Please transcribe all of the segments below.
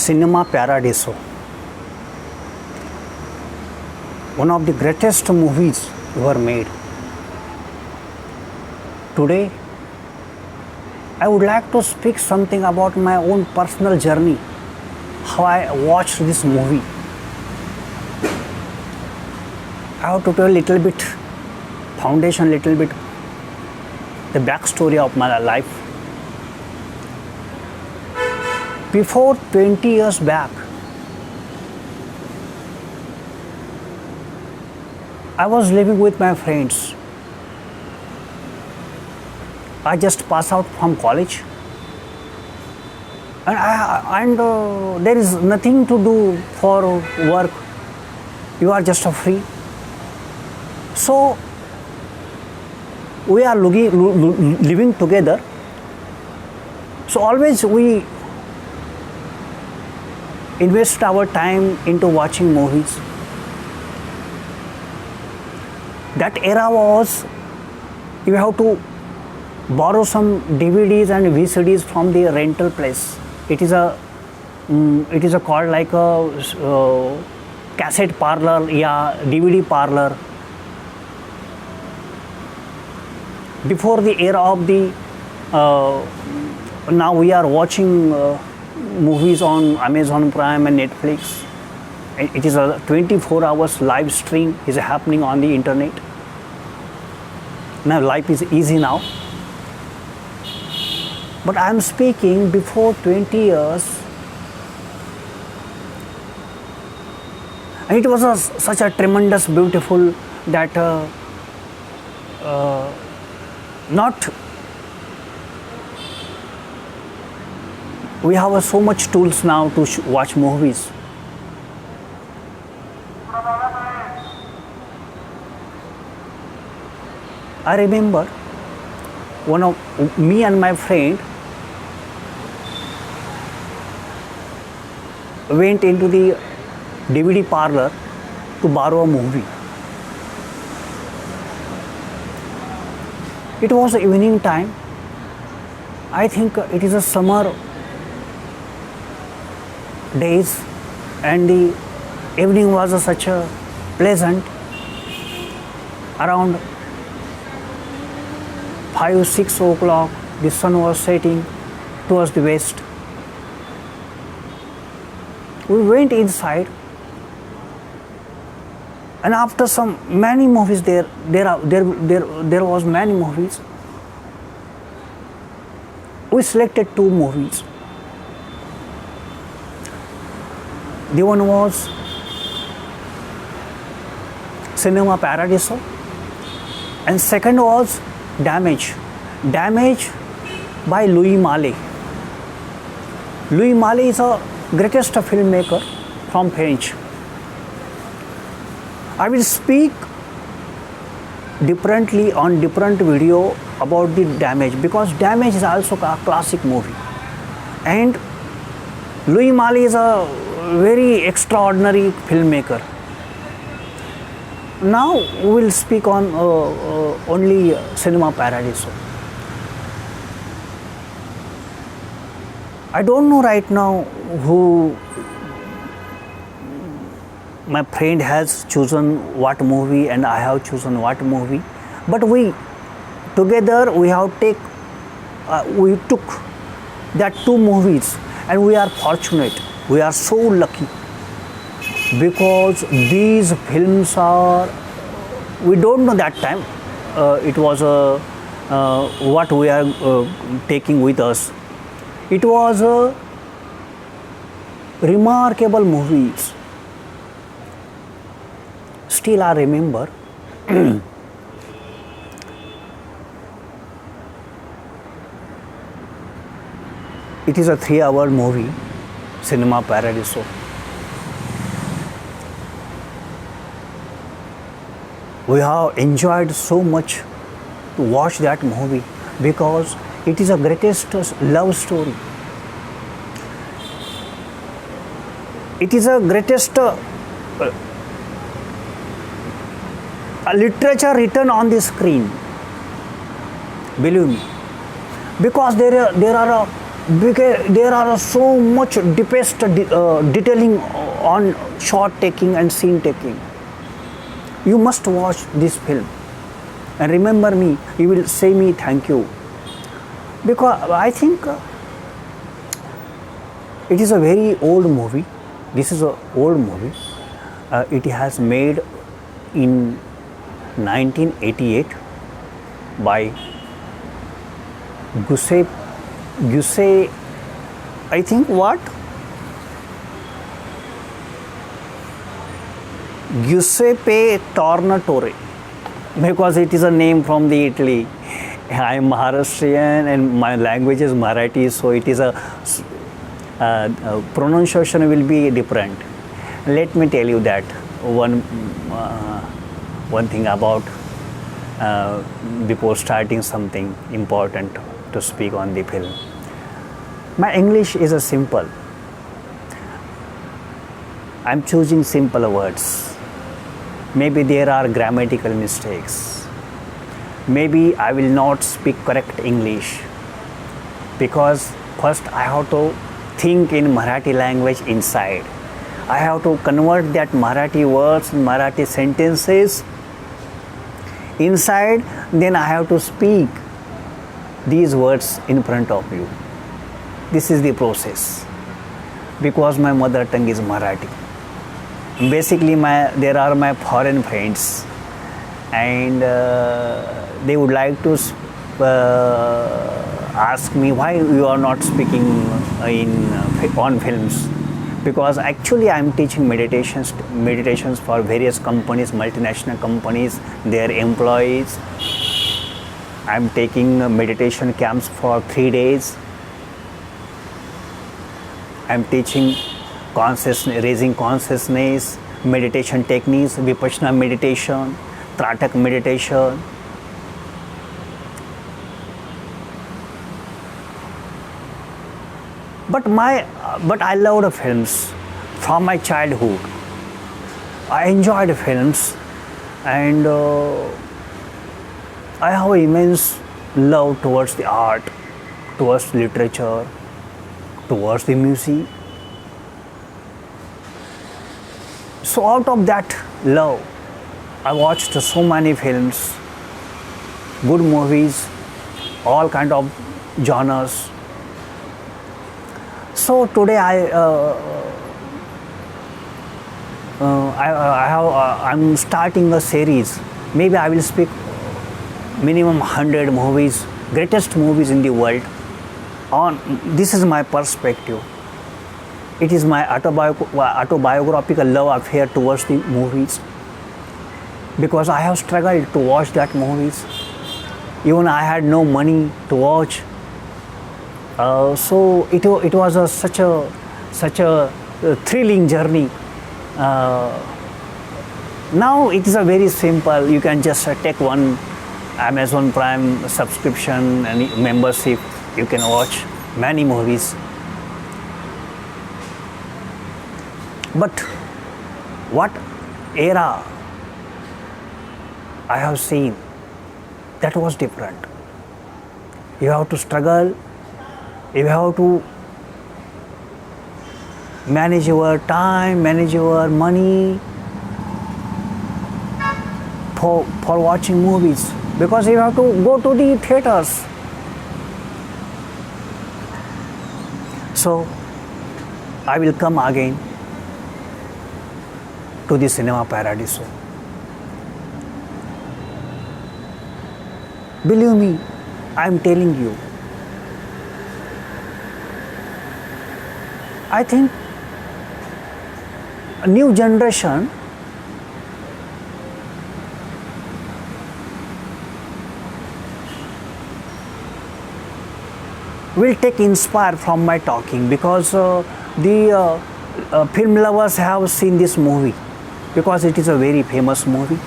Cinema Paradiso, one of the greatest movies ever made. Today, I would like to speak something about my own personal journey, how I watched this movie. I have to tell a little bit, foundation, little bit, the backstory of my life. Before 20 years back, I was living with my friends. I just passed out from college, and there is nothing to do for work. You are just free. So we are living together. So always we invest our time into watching movies. That era was, you have to borrow some DVDs and VCDs from the rental place. It is a called like a cassette parlor, yeah, DVD parlor. Before the era of the now we are watching movies on Amazon Prime and Netflix. It is a 24 hours live stream is happening on the internet. Now life is easy now. But I am speaking before 20 years, and it was such a tremendous, beautiful that not we have so much tools now to watch movies. I remember one of me and my friend went into the DVD parlor to borrow a movie. It was evening time. I think it is a summer days, and the evening was such a pleasant. Around 5-6 o'clock, the sun was setting towards the west. We went inside, and after some many movies there was many movies. We selected 2 movies. The one was Cinema Paradiso, and second was Damage by Louis Malle. Louis Malle is a greatest filmmaker from French. I will speak differently on different video about the Damage, because Damage is also a classic movie, and Louis Malle is a very extraordinary filmmaker. Now we will speak on only Cinema Paradiso. I don't know right now who my friend has chosen what movie and I have chosen what movie, but we together we took that 2 movies, and we are fortunate. We are so lucky, because these films are, we don't know that time it was what we are taking with us. It was remarkable movies. Still I remember it is a 3-hour movie, Cinema Paradiso. We have enjoyed so much to watch that movie, because it is a greatest love story. It is a greatest literature written on the screen. Believe me, because there are because there are so much deepest detailing on shot taking and scene taking. You must watch this film and remember me. You will say me thank you, because I think it is a very old movie. This is an old movie. It has made in 1988 by Giuseppe, I think what? Giuseppe Tornatore, because it is a name from the Italy. I am Maharashtrian and my language is Marathi, so it is a pronunciation will be different. Let me tell you that one thing about before starting something important to speak on the film. My English is a simple. I'm choosing simple words. Maybe there are grammatical mistakes. Maybe I will not speak correct English, because first I have to think in Marathi language inside. I have to convert that Marathi words, Marathi sentences inside, then I have to speak these words in front of you. This is the process, because my mother tongue is Marathi. Basically, there are my foreign friends, and they would like to ask me why you are not speaking on films, because actually I am teaching meditations for various companies, multinational companies, their employees. I am taking meditation camps for 3 days. I am teaching raising consciousness, meditation techniques, Vipassana meditation, Tratak meditation. But I loved films from my childhood. I enjoyed films, and I have immense love towards the art, towards literature, towards the music. So out of that love, I watched so many films, good movies, all kind of genres. So today I'm starting a series. Maybe I will speak minimum 100 movies, greatest movies in the world. This is my perspective. It is my autobiographical love affair towards the movies, because I have struggled to watch that movies. Even I had no money to watch. So it was such a thrilling journey. Now it is a very simple. You can just take one Amazon Prime subscription and membership. You can watch many movies. But what era I have seen, that was different. You have to struggle. You have to manage your time, manage your money for watching movies, because you have to go to the theaters. So I will come again to the cinema Paradiso. Believe me, I am telling you. I think a new generation will take inspire from my talking, because the film lovers have seen this movie, because it is a very famous movie.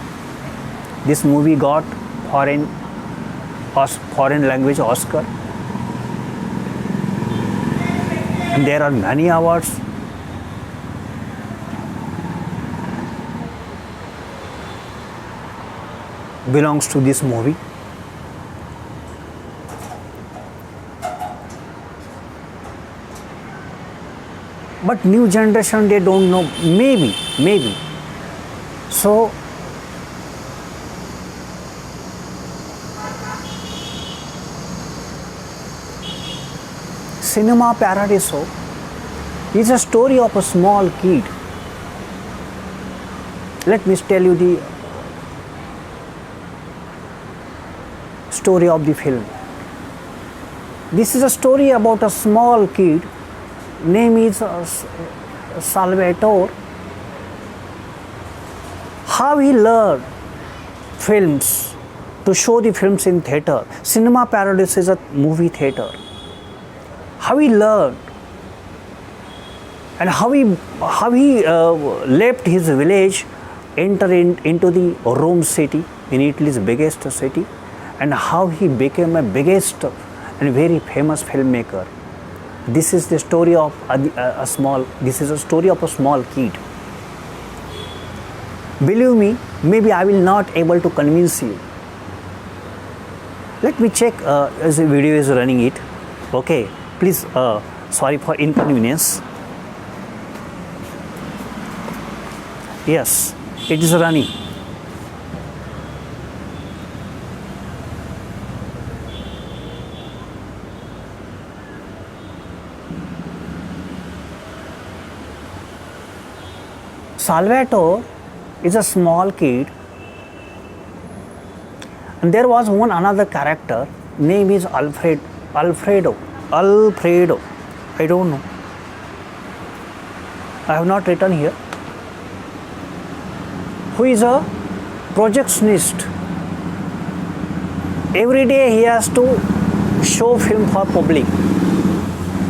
This movie got foreign language Oscar, and there are many awards. Belongs to this movie. but new generation, they don't know, maybe. So Cinema Paradiso is a story of a small kid. Let me tell you the story of the film. This is a story about a small kid, name is Salvatore, how he learned films, to show the films in theater. Cinema Paradiso is a movie theater. How he learned and how he left his village, entered into the Rome city, in Italy's biggest city, and how he became a biggest and very famous filmmaker. This is the story of a small kid. Believe me, maybe I will not able to convince you. Let me check as the video is running it. Okay, please, sorry for inconvenience. Yes, it is running. Salvatore is a small kid, and there was one another character, name is Alfredo. I don't know. I have not written here. Who is a projectionist. Every day he has to show film for public.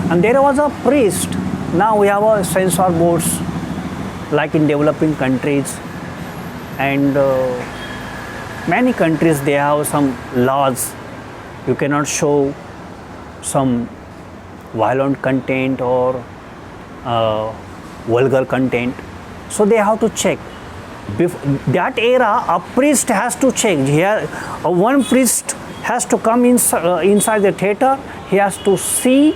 And there was a priest. Now we have a censor boards like in developing countries, and many countries they have some laws. You cannot show some violent content or vulgar content. So they have to check. That era, a priest has to check. Here, one priest has to come inside the theater. He has to see,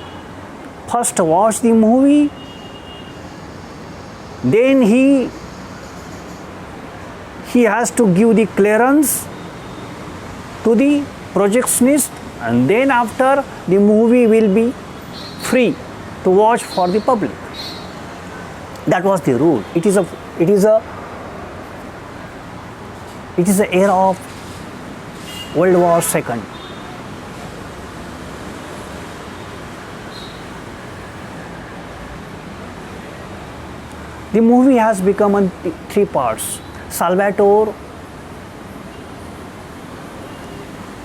first watch the movie, then he has to give the clearance to the projectionist, and then after the movie will be free to watch for the public. That was the rule. It is the era of World War II. The movie has become in three parts. Salvatore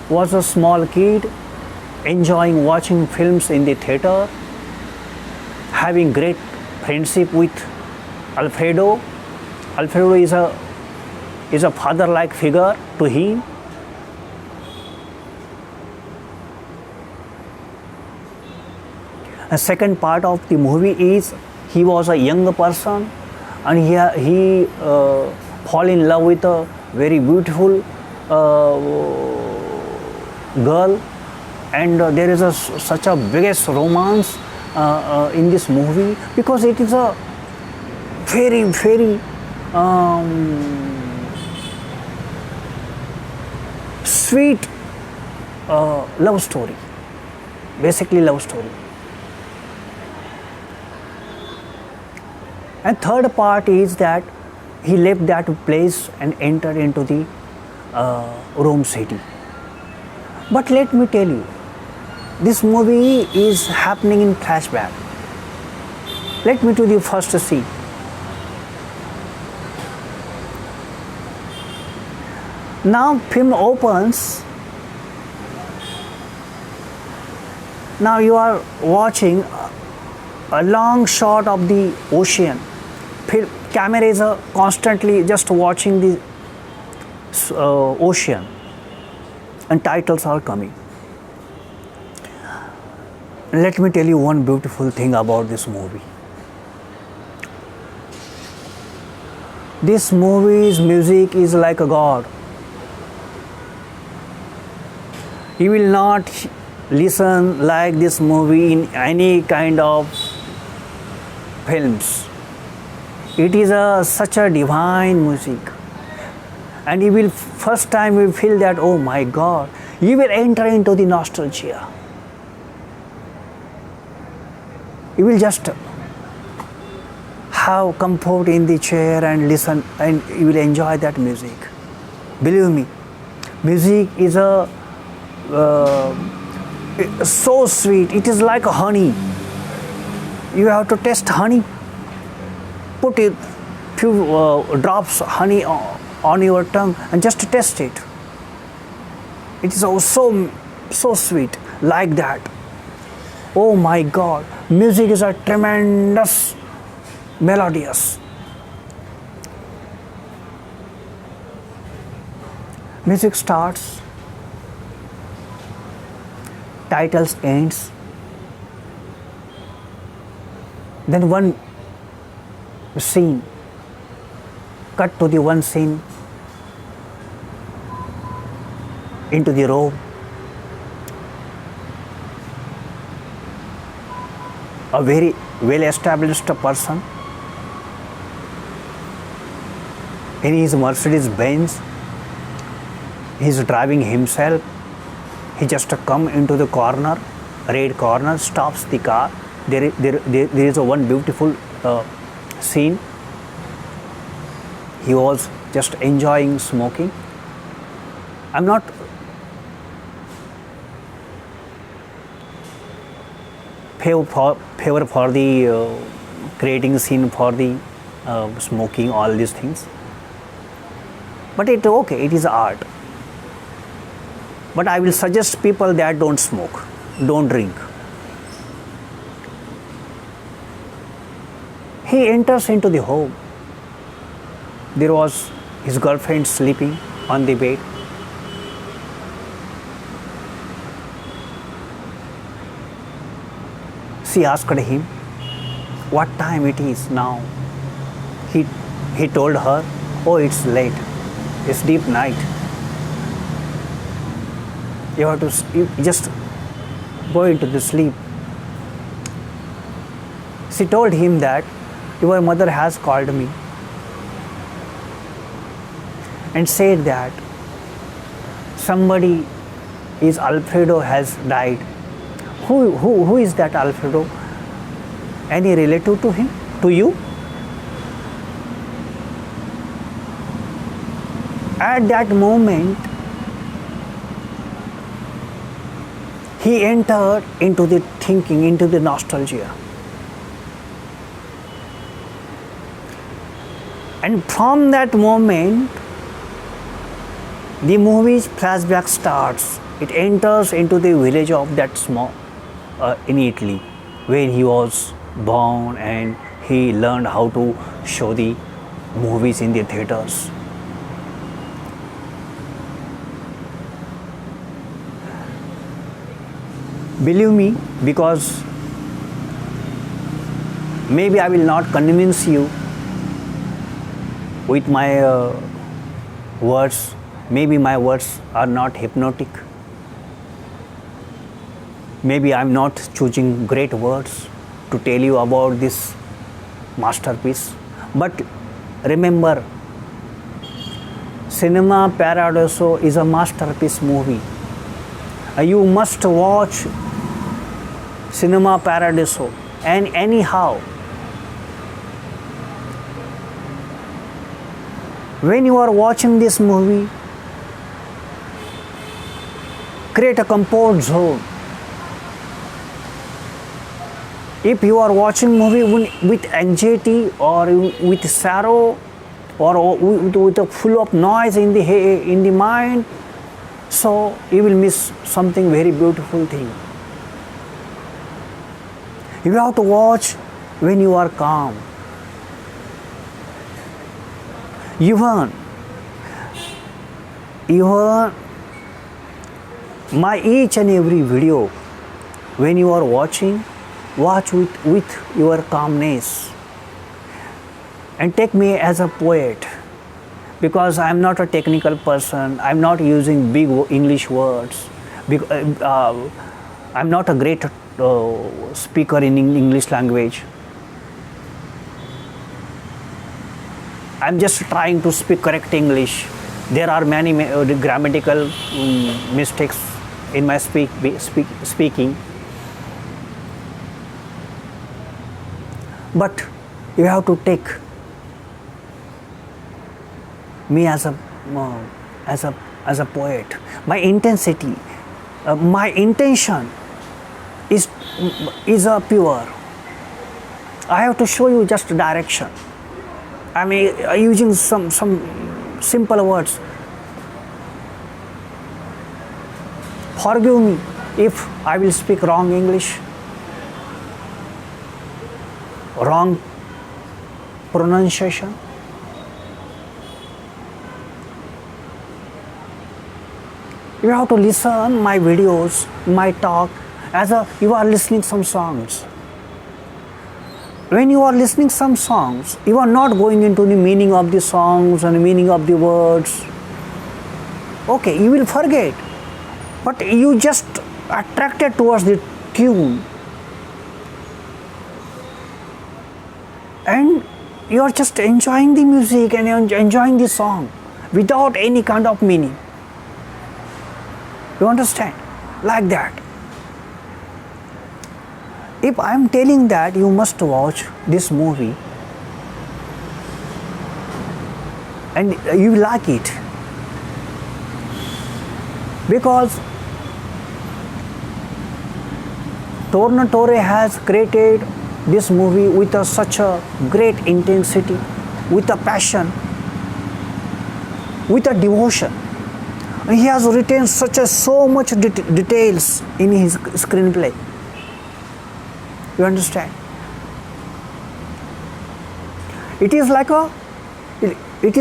was a small kid enjoying watching films in the theater, having great friendship with Alfredo. Alfredo is a father-like figure to him. The second part of the movie is he was a young person, and he fall in love with a very beautiful girl, and there is such a biggest romance in this movie, because it is a very, very sweet love story, basically love story. And third part is that he left that place and entered into the Rome city. But let me tell you, this movie is happening in flashback. Let me do the first scene. Now film opens. Now you are watching a long shot of the ocean. Camera is constantly just watching the ocean, and titles are coming. Let me tell you one beautiful thing about this movie. This movie's music is like a god. You will not listen like this movie in any kind of films. It is such a divine music. And you will first time you feel that, oh my God, you will enter into the nostalgia. You will just have comfort in the chair and listen, and you will enjoy that music. Believe me, music is so sweet. It is like honey. You have to taste honey. Put a few drops honey on your tongue and just taste it. It is so sweet, like that. Oh my God, music is a tremendous melodious. Music starts, titles ends, then one scene, cut to the one scene into the room. A very well established person in his Mercedes Benz, he is driving himself. He just come into the corner, red corner, stops the car. There is a one beautiful scene. He was just enjoying smoking. I'm not favor for the creating scene for the smoking, all these things. But it's okay, it is art. But I will suggest people that don't smoke, don't drink. He enters into the home. There was his girlfriend sleeping on the bed. She asked him what time it is now. He told her, oh, it's late. It's deep night. You have to just go into the sleep. She told him that your mother has called me and said that somebody is Alfredo has died. Who is that Alfredo? Any relative to him? To you? At that moment, he entered into the thinking, into the nostalgia. And from that moment, the movie's flashback starts. It enters into the village of that small, in Italy, where he was born, and he learned how to show the movies in the theaters. Believe me, because maybe I will not convince you with my words. Maybe my words are not hypnotic. Maybe I'm not choosing great words to tell you about this masterpiece. But remember, Cinema Paradiso is a masterpiece movie. You must watch Cinema Paradiso. And anyhow, when you are watching this movie, create a comfort zone. If you are watching movie with anxiety or with sorrow or with a full of noise in the mind, so you will miss something very beautiful thing. You have to watch when you are calm. Even my each and every video, when you are watching, watch with your calmness. And take me as a poet, because I am not a technical person. I am not using big English words. I am not a great speaker in English language. I'm just trying to speak correct English. There are many grammatical mistakes in my speaking. But you have to take me as a poet. My intensity, my intention is pure. I have to show you just direction. I mean, using some simple words. Forgive me if I will speak wrong English, wrong pronunciation. You have to listen my videos, my talk, as you are listening some songs. When you are listening some songs, you are not going into the meaning of the songs and the meaning of the words. Okay, you will forget, but you just attracted towards the tune, and you are just enjoying the music and enjoying the song without any kind of meaning. You understand? Like that. If I am telling that you must watch this movie and you like it, because Tornatore has created this movie with such a great intensity, with a passion, with a devotion. He has written so much details in his screenplay. You understand? It is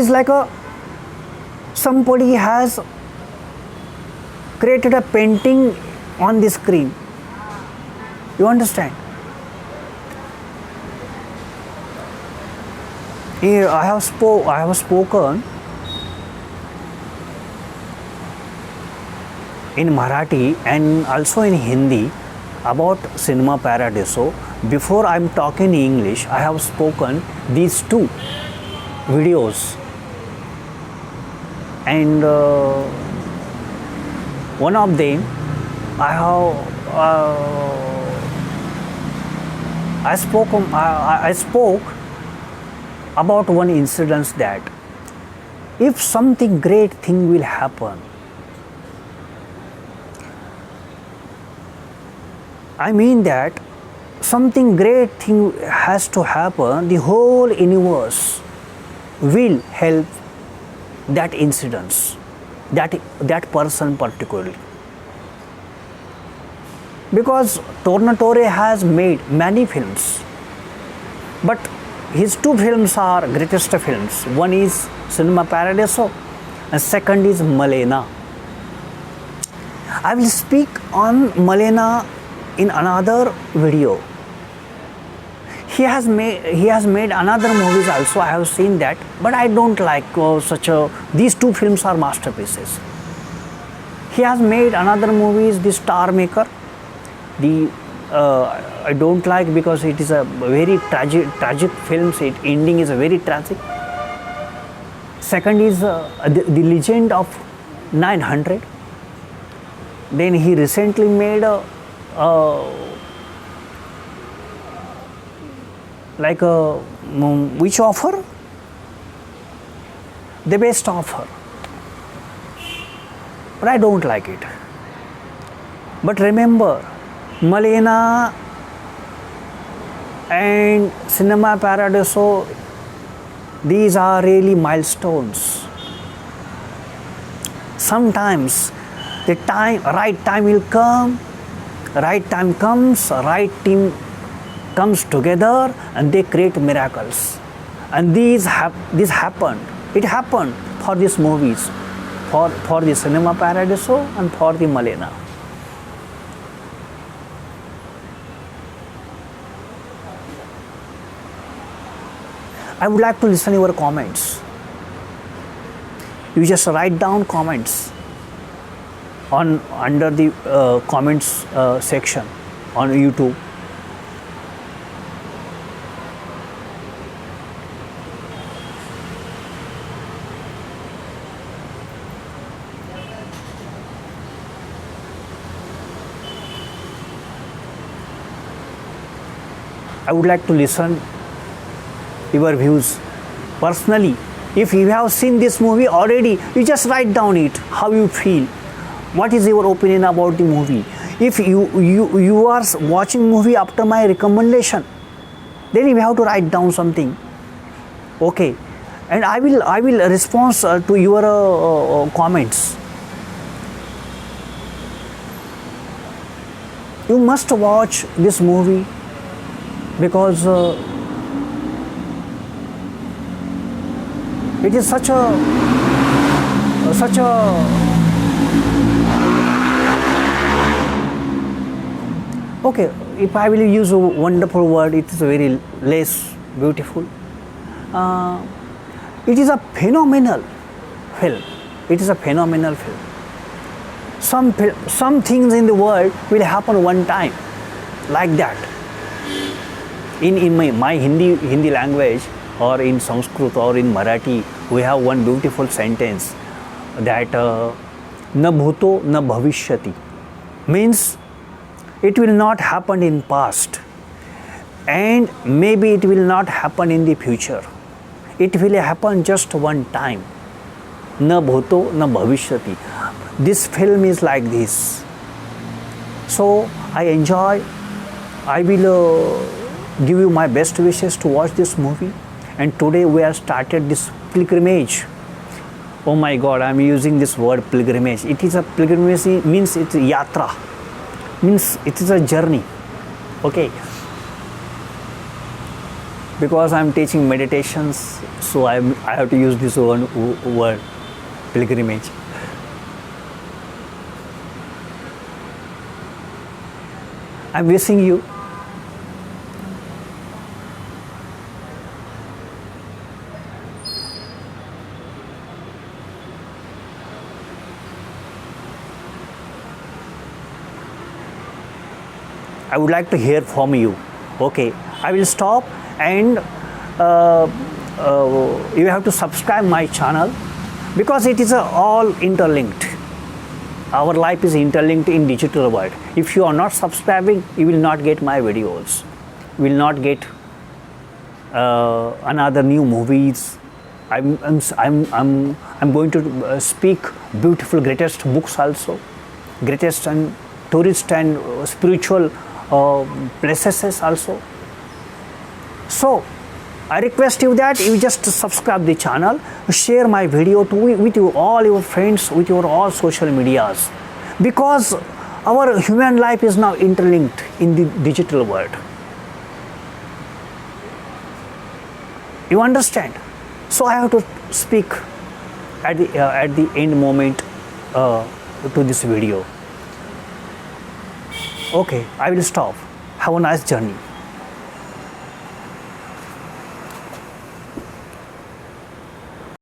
like somebody has created a painting on the screen. You understand? Here I have spoken in Marathi and also in Hindi about Cinema Paradiso. Before I am talking in English, I have spoken these two videos, and one of them I spoke about one incident, that if something great thing will happen, I mean that something great thing has to happen, the whole universe will help that incident, that person particularly. Because Tornatore has made many films, but his two films are greatest films. One is Cinema Paradiso and second is Malena. I will speak on Malena in another video. He has made another movies also. I have seen that, but I don't like these two films are masterpieces. He has made another movies, The Star Maker. I don't like because it is a very tragic film. Its ending is very tragic. Second is the Legend of 900. Then he recently made which offer? The Best Offer. But I don't like it. But remember, Malena and Cinema Paradiso, these are really milestones. Sometimes the right time will come, right time comes, right team comes together and they create miracles. And this happened. It happened for these movies, for the Cinema Paradiso and for the Malena. I would like to listen your comments. You just write down comments under the comments section on YouTube. I would like to listen your views. Personally, if you have seen this movie already, you just write down it, how you feel. What is your opinion about the movie? If you are watching movie after my recommendation, then you have to write down something. Okay, and I will respond to your comments. You must watch this movie because it is such a okay, if I will use a wonderful word, it is very less beautiful. It is a phenomenal film. It is a phenomenal film. Some things in the world will happen one time, like that. In my Hindi language, or in Sanskrit or in Marathi, we have one beautiful sentence that na bhuto na bhavishyati, means it will not happen in past, and maybe it will not happen in the future. It will happen just one time. Na bhuto na bhavishyati. This film is like this. So I enjoy. I will give you my best wishes to watch this movie. And today we have started this pilgrimage. Oh my God, I am using this word pilgrimage. It is a pilgrimage, means it's yatra, means it is a journey. Okay. Because I am teaching meditations, so I have to use this one word, pilgrimage. I am wishing you I would like to hear from you. Okay, I will stop, and you have to subscribe my channel because it is all interlinked. Our life is interlinked in digital world. If you are not subscribing, you will not get my videos. You will not get another new movies. I'm going to speak beautiful greatest books also, greatest and tourist and spiritual places also. So I request you that you just subscribe the channel, share my video with all your friends, with your all social medias, because our human life is now interlinked in the digital world. You understand? So I have to speak at the end moment to this video. Okay, I will stop. Have a nice journey.